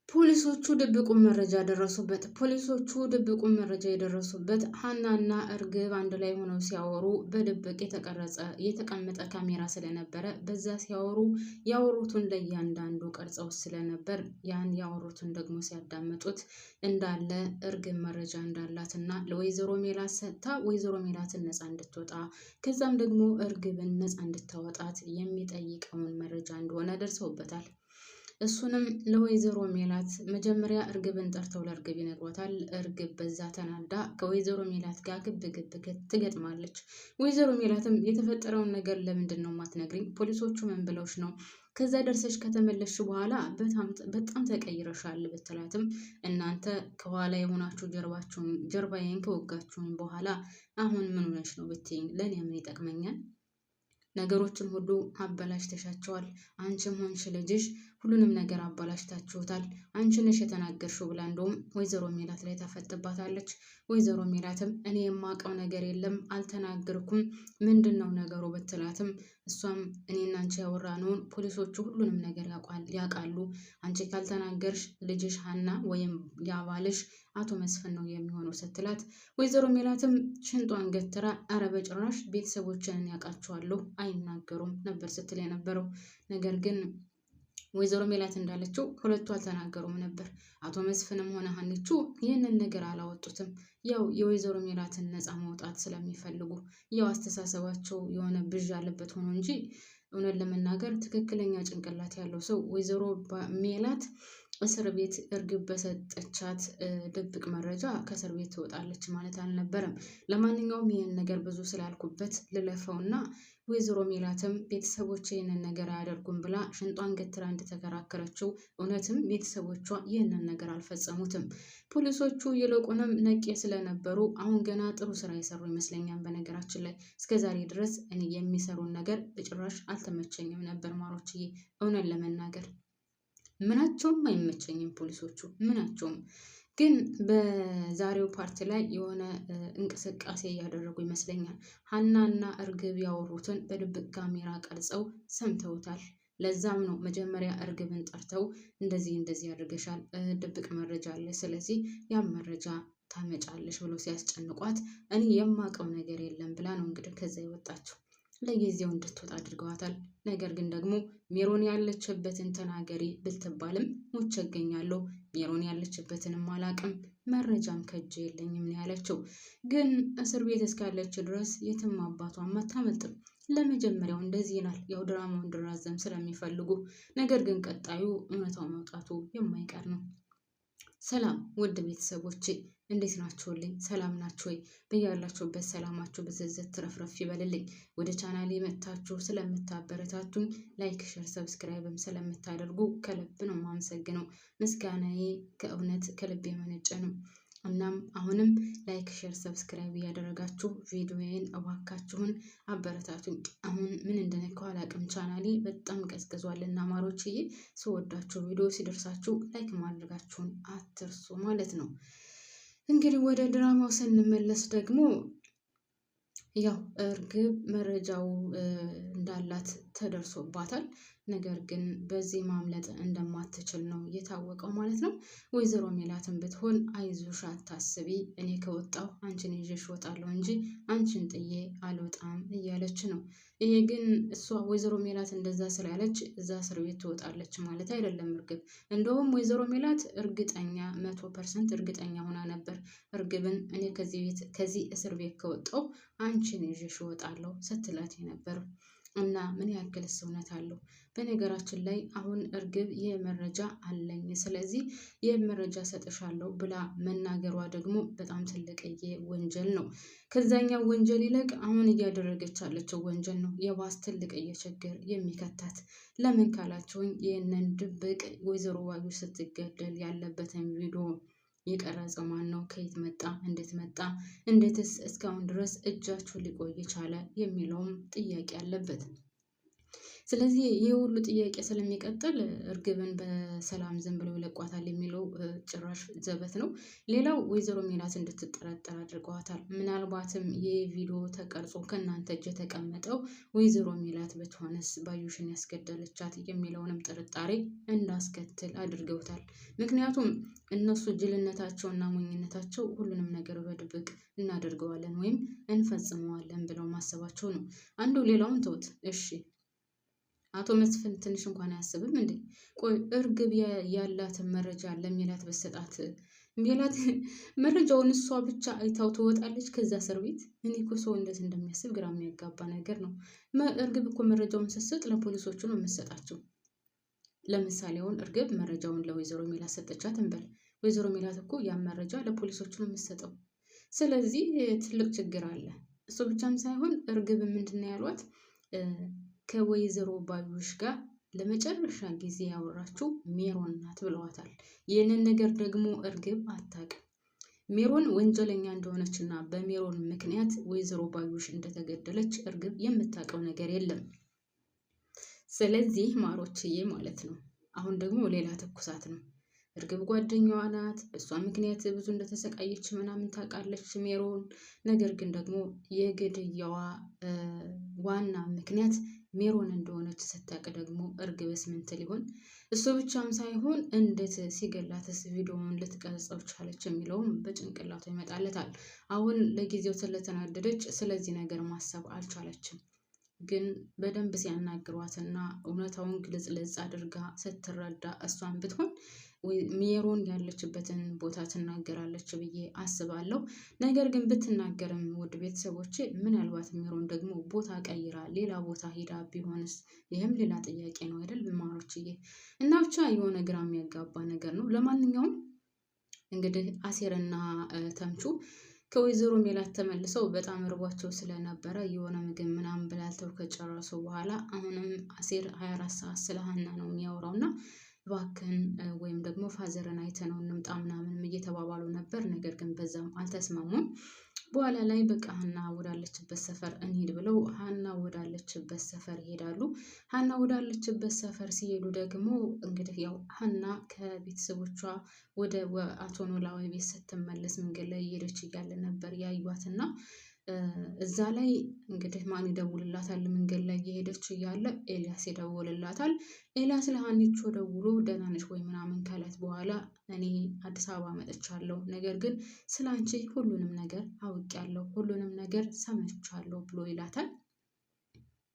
ፖሊሶቹ ድብቁን መረጃ የደረሱበት ሀናና እርግብ አንድ ላይ ሆነው ሲያወሩ በድብቅ የተቀመጠ ካሜራ ስለነበረ በዛ ሲያወሩ ያወሩትን ለእያንዳንዱ ቀርጸው ስለነበር ያን ያወሩትን ደግሞ ሲያዳምጡት እንዳለ እርግብ መረጃ እንዳላትና ለወይዘሮ ሜላት ሰጥታ ወይዘሮ ሜላትን ነፃ እንድትወጣ ከዛም ደግሞ እርግብን ነፃ እንድታወጣት የሚጠይቀውን መረጃ እንደሆነ ደርሰውበታል። እሱንም ለወይዘሮ ሜላት መጀመሪያ እርግብን ጠርተው ለእርግብ ይነግሯታል። እርግብ በዛ ተናዳ ከወይዘሮ ሜላት ጋር ግብ ትገጥማለች። ወይዘሮ ሜላትም የተፈጠረውን ነገር ለምንድን ነው የማትነግሪኝ? ፖሊሶቹ ምን ብለውሽ ነው? ከዛ ደርሰሽ ከተመለስሽ በኋላ በጣም ተቀይረሻል ብትላትም እናንተ ከኋላ የሆናችሁ ጀርባዬን ከወጋችሁኝ በኋላ አሁን ምን ሆነሽ ነው ብትይኝ ለእኔ ምን ይጠቅመኛል? ነገሮችን ሁሉ አበላሽተሻቸዋል። አንቺም ሆንሽ ልጅሽ ሁሉንም ነገር አበላሽታችሁታል። አንቺ ነሽ የተናገርሽው ብላ እንደውም ወይዘሮ ሜላት ላይ ታፈጥባታለች። ወይዘሮ ሜላትም እኔ የማውቀው ነገር የለም አልተናገርኩም፣ ምንድን ነው ነገሩ ብትላትም እሷም እኔና አንቺ ያወራነውን ፖሊሶቹ ሁሉንም ነገር ያውቃሉ። አንቺ ካልተናገርሽ ልጅሽ ሀና ወይም ያባልሽ አቶ መስፍን ነው የሚሆነው ስትላት ወይዘሮ ሜላትም ሽንጧን ገትራ አረ በጭራሽ ቤተሰቦችን ያውቃቸዋለሁ አይናገሩም ነበር ስትል የነበረው። ነገር ግን ወይዘሮ ሜላት እንዳለችው ሁለቱ አልተናገሩም ነበር። አቶ መስፍንም ሆነ ሀኒቹ ይህንን ነገር አላወጡትም። ያው የወይዘሮ ሜላትን ነፃ መውጣት ስለሚፈልጉ ያው አስተሳሰባቸው የሆነ ብዥ ያለበት ሆኖ እንጂ እውነት ለመናገር ትክክለኛ ጭንቅላት ያለው ሰው ወይዘሮ ሜላት እስር ቤት እርግብ በሰጠቻት ድብቅ መረጃ ከእስር ቤት ትወጣለች ማለት አልነበረም። ለማንኛውም ይህን ነገር ብዙ ስላልኩበት ልለፈውና ወይዘሮ ሜላትም ቤተሰቦች ይህንን ነገር አያደርጉም ብላ ሽንጧን ገትራ እንደተከራከረችው እውነትም ቤተሰቦቿ ይህንን ነገር አልፈጸሙትም። ፖሊሶቹ ይልቁንም ነቄ ስለነበሩ አሁን ገና ጥሩ ስራ የሰሩ ይመስለኛል። በነገራችን ላይ እስከዛሬ ድረስ እኔ የሚሰሩን ነገር በጭራሽ አልተመቸኝም ነበር ማሮችዬ። እውነት ለመናገር ምናቸውም አይመቸኝም ፖሊሶቹ ምናቸውም። ግን በዛሬው ፓርቲ ላይ የሆነ እንቅስቃሴ እያደረጉ ይመስለኛል። ሀናና እርግብ ያወሩትን በድብቅ ካሜራ ቀርጸው ሰምተውታል። ለዛም ነው መጀመሪያ እርግብን ጠርተው እንደዚህ አድርገሻል፣ ድብቅ መረጃ አለ፣ ስለዚህ ያም መረጃ ታመጫለሽ ብሎ ሲያስጨንቋት እኔ የማውቀው ነገር የለም ብላ ነው እንግዲህ ከዛ የወጣችው። ለጊዜው እንድትወጣ አድርገዋታል። ነገር ግን ደግሞ ሜሮን ያለችበትን ተናገሪ ብትባልም ሞቼ እገኛለሁ፣ ሜሮን ያለችበትንም አላቅም፣ መረጃም ከእጄ የለኝም ነው ያለችው። ግን እስር ቤት እስካለች ድረስ የትም አባቷም አታመልጥም። ለመጀመሪያው እንደዚህ ይላል፣ ያው ድራማው እንዲራዘም ስለሚፈልጉ። ነገር ግን ቀጣዩ እውነታው መውጣቱ የማይቀር ነው። ሰላም ውድ ቤተሰቦቼ እንዴት ናችሁልኝ? ሰላም ናችሁ ወይ? በያላችሁበት ሰላማችሁ ብዝዝት ትረፍረፍ ይበልልኝ። ወደ ቻናሌ መጥታችሁ ስለምታበረታቱኝ ላይክ፣ ሸር፣ ሰብስክራይብም ስለምታደርጉ ከልብ ነው የማመሰግነው። ምስጋናዬ ከእውነት ከልብ የመነጨ ነው። እናም አሁንም ላይክ፣ ሸር፣ ሰብስክራይብ እያደረጋችሁ ቪዲዮዬን እባካችሁን አበረታቱኝ። አሁን ምን እንደነካው አላቅም፣ ቻናሌ በጣም ቀዝቅዟልና ማሮችዬ። ስወዳችሁ ቪዲዮ ሲደርሳችሁ ላይክ ማድረጋችሁን አትርሱ ማለት ነው። እንግዲህ ወደ ድራማው ስንመለስ ደግሞ ያው እርግብ መረጃው እንዳላት ተደርሶባታል። ነገር ግን በዚህ ማምለጥ እንደማትችል ነው የታወቀው ማለት ነው። ወይዘሮ ሜላትን ብትሆን አይዞሽ አታስቢ፣ እኔ ከወጣሁ አንቺን ይዤሽ እወጣለሁ እንጂ አንቺን ጥዬ አልወጣም እያለች ነው። ይሄ ግን እሷ ወይዘሮ ሜላት እንደዛ ስላለች እዛ እስር ቤት ትወጣለች ማለት አይደለም። እርግብ እንደውም ወይዘሮ ሜላት እርግጠኛ 100% እርግጠኛ ሆና ነበር እርግብን እኔ ከዚህ እስር ቤት ከወጣሁ አንቺን ይዤሽ እወጣለሁ ስትላት የነበረው እና ምን ያክልስ እውነት አለው? በነገራችን ላይ አሁን እርግብ ይህ መረጃ አለኝ ስለዚህ ይህ መረጃ ሰጥሻለሁ ብላ መናገሯ ደግሞ በጣም ትልቅዬ ወንጀል ነው። ከዛኛው ወንጀል ይልቅ አሁን እያደረገች ያለችው ወንጀል ነው የባስ ትልቅዬ ችግር የሚከታት። ለምን ካላችሁኝ ይህንን ድብቅ ወይዘሮ ባዩሽ ስትገደል ያለበትን ቪዲዮ የቀረጸው ማን ነው? ከየት መጣ? እንዴት መጣ? እንዴትስ እስካሁን ድረስ እጃችሁ ሊቆይ ቻለ? የሚለውም ጥያቄ አለበት። ስለዚህ ይህ ሁሉ ጥያቄ ስለሚቀጥል እርግብን በሰላም ዝም ብለው ይለቋታል የሚለው ጭራሽ ዘበት ነው። ሌላው ወይዘሮ ሜላት እንድትጠረጠር አድርገዋታል። ምናልባትም ይህ ቪዲዮ ተቀርጾ ከእናንተ እጅ የተቀመጠው ወይዘሮ ሜላት ብትሆንስ ባዩሽን ያስገደለቻት የሚለውንም ጥርጣሬ እንዳስከትል አድርገውታል። ምክንያቱም እነሱ ጅልነታቸውና ሞኝነታቸው ሁሉንም ነገር በድብቅ እናደርገዋለን ወይም እንፈጽመዋለን ብለው ማሰባቸው ነው። አንዱ ሌላውን ተውት እሺ፣ አቶ መስፍን ትንሽ እንኳን አያስብም እንዴ? ቆይ እርግብ ያላትን መረጃ ለሜላት በሰጣት ሜላት መረጃውን እሷ ብቻ አይታው ትወጣለች ከዛ እስር ቤት? እኔ እኮ ሰው እንደዚህ እንደሚያስብ ግራ የሚያጋባ ነገር ነው። እርግብ እኮ መረጃውን ስትሰጥ ለፖሊሶቹ ነው የምትሰጣቸው። ለምሳሌ አሁን እርግብ መረጃውን ለወይዘሮ ሜላት ሰጠቻት እንበል። ወይዘሮ ሜላት እኮ ያን መረጃ ለፖሊሶቹ ነው የምትሰጠው። ስለዚህ ትልቅ ችግር አለ። እሱ ብቻም ሳይሆን እርግብ ምንድን ነው ያሏት ከወይዘሮ ባዩሽ ጋር ለመጨረሻ ጊዜ ያወራችው ሜሮን ናት ብለዋታል። ይህንን ነገር ደግሞ እርግብ አታውቅም። ሜሮን ወንጀለኛ እንደሆነችና በሜሮን ምክንያት ወይዘሮ ባዩሽ እንደተገደለች እርግብ የምታውቀው ነገር የለም። ስለዚህ ማሮችዬ ማለት ነው። አሁን ደግሞ ሌላ ትኩሳት ነው። እርግብ ጓደኛዋ ናት። በእሷ ምክንያት ብዙ እንደተሰቃየች ምናምን ታውቃለች ሜሮን። ነገር ግን ደግሞ የግድያዋ ዋና ምክንያት ሜሮን እንደሆነች ስታውቅ ደግሞ እርግብስ ምን ትል ይሆን? እሱ ብቻም ሳይሆን እንዴት ሲገላትስ ቪዲዮውን ልትቀርጸው ቻለች የሚለውም በጭንቅላቱ ይመጣለታል። አሁን ለጊዜው ስለተናደደች ስለዚህ ነገር ማሰብ አልቻለችም። ግን በደንብ ሲያናግሯትና እውነታውን ግልጽ አድርጋ ስትረዳ እሷን ብትሆን ሜሮን ያለችበትን ቦታ ትናገራለች ብዬ አስባለሁ። ነገር ግን ብትናገርም ውድ ቤተሰቦቼ ምናልባት ሜሮን ደግሞ ቦታ ቀይራ ሌላ ቦታ ሄዳ ቢሆንስ? ይህም ሌላ ጥያቄ ነው አይደል ማሮችዬ? እና ብቻ የሆነ ግራ የሚያጋባ ነገር ነው። ለማንኛውም እንግዲህ አሴርና ተምቹ ከወይዘሮ ሜላት ተመልሰው በጣም እርቧቸው ስለነበረ የሆነ ምግብ ምናምን ብላልተው ከጨረሱ በኋላ አሁንም አሴር 24 ሰዓት ስለ ሀና ነው የሚያወራው እና እባክህን ወይም ደግሞ ፋዘርን አይተነው እንምጣ ምናምንም እየተባባሉ ነበር። ነገር ግን በዛም አልተስማሙም። በኋላ ላይ በቃ ሀና ወዳለችበት ሰፈር እንሂድ ብለው ሀና ወዳለችበት ሰፈር ይሄዳሉ። ሀና ወዳለችበት ሰፈር ሲሄዱ ደግሞ እንግዲህ ያው ሀና ከቤተሰቦቿ ወደ አቶ ኖላዊ ቤት ስትመለስ መንገድ ላይ እየሄደች እያለ ነበር ያዩዋትና እዛ ላይ እንግዲህ ማን ይደውልላታል? መንገድ ላይ እየሄደች እያለ ኤልያስ ይደውልላታል። ኤልያስ ለሀኒቾ ደውሎ ደህና ነሽ ወይ ምናምን ካላት በኋላ እኔ አዲስ አበባ መጥቻለሁ፣ ነገር ግን ስላንቺ ሁሉንም ነገር አውቄያለሁ፣ ሁሉንም ነገር ሰምቻለሁ ብሎ ይላታል።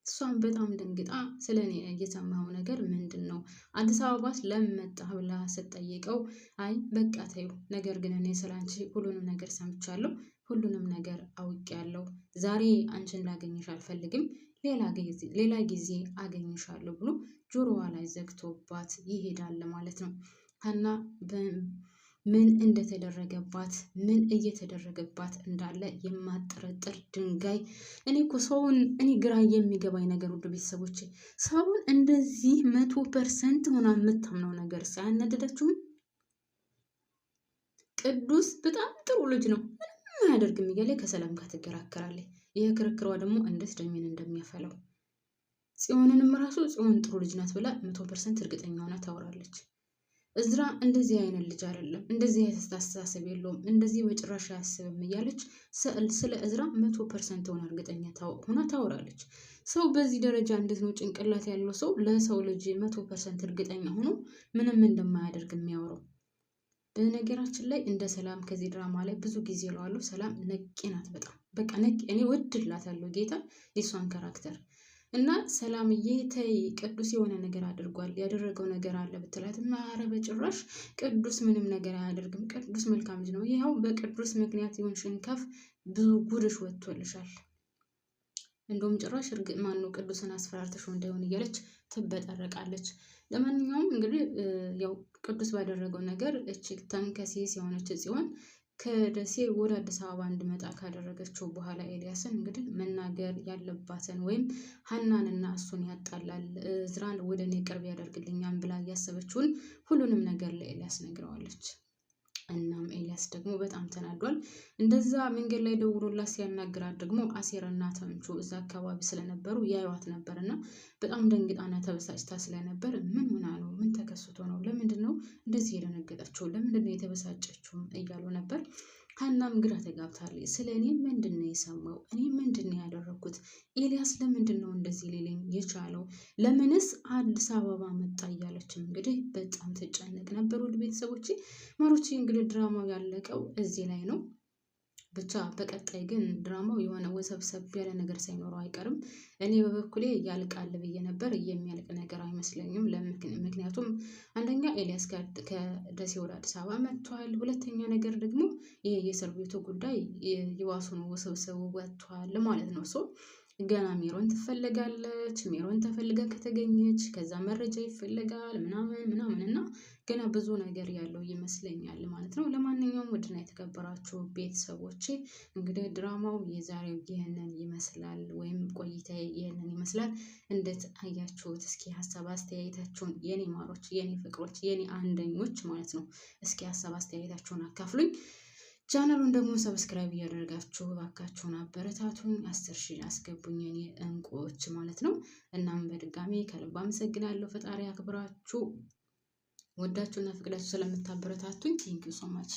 እሷም በጣም ደንግጣ ስለ እኔ እየሰማኸው ነገር ምንድን ነው? አዲስ አበባስ ለምን መጣህ ብላ ስትጠይቀው አይ በቃ ተይው፣ ነገር ግን እኔ ስላንቺ ሁሉንም ነገር ሰምቻለሁ፣ ሁሉንም ነገር አውቄያለሁ። ዛሬ አንቺን ላገኝሽ አልፈልግም፣ ሌላ ጊዜ አገኝሻለሁ ብሎ ጆሮዋ ላይ ዘግቶባት ይሄዳል ማለት ነው። ሀና ምን እንደተደረገባት ምን እየተደረገባት እንዳለ የማጠረጥር ድንጋይ። እኔ እኮ ሰውን ግራ የሚገባኝ ነገር ውድ ቤተሰቦች፣ ሰውን እንደዚህ 100% ሆና የምታምነው ነገር ሳያነደዳችሁም? ቅዱስ በጣም ጥሩ ልጅ ነው፣ ምንም አያደርግም እያለ ከሰላም ጋር ትከራከራለች። ይህ ክርክሯ ደግሞ እንዴት ደሜን እንደሚያፈላው። ጽዮንንም ራሱ ጽዮን ጥሩ ልጅ ናት ብላ 100% እርግጠኛ ሆና ታወራለች። እዝራ እንደዚህ አይነት ልጅ አይደለም፣ እንደዚህ አይነት አስተሳሰብ የለውም፣ እንደዚህ በጭራሽ አያስብም እያለች ስለ እዝራ 100% ሆና እርግጠኛ ሆና ታወራለች። ሰው በዚህ ደረጃ እንዴት ነው ጭንቅላት ያለው ሰው ለሰው ልጅ 100% እርግጠኛ ሆኖ ምንም እንደማያደርግ የሚያወራው? በነገራችን ላይ እንደ ሰላም ከዚህ ድራማ ላይ ብዙ ጊዜ እለዋለሁ፣ ሰላም ነቄ ናት በጣም በቃ ነቄ። እኔ ወድላታለሁ ጌታ የሷን ካራክተር እና ሰላምዬ ተይ ቅዱስ የሆነ ነገር አድርጓል ያደረገው ነገር አለ ብትላት፣ ኧረ በጭራሽ ቅዱስ ምንም ነገር አያደርግም፣ ቅዱስ መልካም ልጅ ነው፣ ይኸው በቅዱስ ምክንያት ይሁን ሽንከፍ ብዙ ጉድሽ ወጥቶልሻል፣ እንደውም ጭራሽ ማነው ቅዱስን አስፈራርተሽ እንዳይሆን እያለች ትበጠረቃለች። ለማንኛውም እንግዲህ ያው ቅዱስ ባደረገው ነገር እቺ ተንከሴስ የሆነች ጽዮን ከደሴ ወደ አዲስ አበባ እንድመጣ ካደረገችው በኋላ ኤልያስን እንግዲህ መናገር ያለባትን ወይም ሀናንና እሱን ያጣላል፣ እዝራን ወደ እኔ ቅርብ ያደርግልኛል ብላ እያሰበችውን ሁሉንም ነገር ለኤልያስ ነግረዋለች። እናም ኤልያስ ደግሞ በጣም ተናዷል። እንደዛ መንገድ ላይ ደውሎላት ሲያናግራት ደግሞ አሴርና ተምቹ እዛ አካባቢ ስለነበሩ ያዩዋት ነበርና በጣም ደንግጣና ተበሳጭታ ስለነበር ምን ሆና ነው? ምን ተከስቶ ነው? ለምንድን ነው እንደዚህ የደነገጠችው? ለምንድን ነው የተበሳጨችው? እያሉ ነበር። ሀናም ግራ ተጋብታለች። ስለ እኔ ምንድን ነው የሰማው? እኔ ምንድን ነው ያደረኩት? ኤልያስ ለምንድን ነው እንደዚህ ሊለኝ የቻለው? ለምንስ አዲስ አበባ መጣ? እያለችም እንግዲህ በጣም ትጨነቅ ነበር። ውድ ቤተሰቦች ማሮቼ እንግዲህ ድራማው ያለቀው እዚህ ላይ ነው። ብቻ በቀጣይ ግን ድራማው የሆነ ወሰብሰብ ያለ ነገር ሳይኖረው አይቀርም። እኔ በበኩሌ ያልቃል ብዬ ነበር። የሚያልቅ ነገር አይመስለኝም። ምክንያቱም አንደኛ ኤልያስ ከደሴ ወደ አዲስ አበባ መጥቷል። ሁለተኛ ነገር ደግሞ ይሄ የእስር ቤቱ ጉዳይ የዋሱን ውስብስብ ወጥቷል ማለት ነው። ገና ሜሮን ትፈልጋለች። ሜሮን ተፈልጋ ከተገኘች ከዛ መረጃ ይፈልጋል ምናምን እና ገና ብዙ ነገር ያለው ይመስለኛል ማለት ነው። ለማንኛውም ውድና የተከበራችሁ ቤተሰቦቼ እንግዲህ ድራማው የዛሬው ይህንን ይመስላል፣ ወይም ቆይታዬ ይህንን ይመስላል። እንዴት አያችሁት? እስኪ ሀሳብ አስተያየታችሁን የኔ ማሮች፣ የኔ ፍቅሮች፣ የኔ አንደኞች ማለት ነው እስኪ ሀሳብ አስተያየታችሁን አካፍሉኝ። ቻናሉን ደግሞ ሰብስክራይብ እያደረጋችሁ እባካችሁን አበረታቱኝ። 10,000 አስገቡኝ የኔ እንቁዎች ማለት ነው። እናም በድጋሚ ከልብ አመሰግናለሁ። ፈጣሪ አክብራችሁ ወዳችሁና ፍቅዳችሁ ስለምታበረታቱኝ ቴንኪው ሶ ማች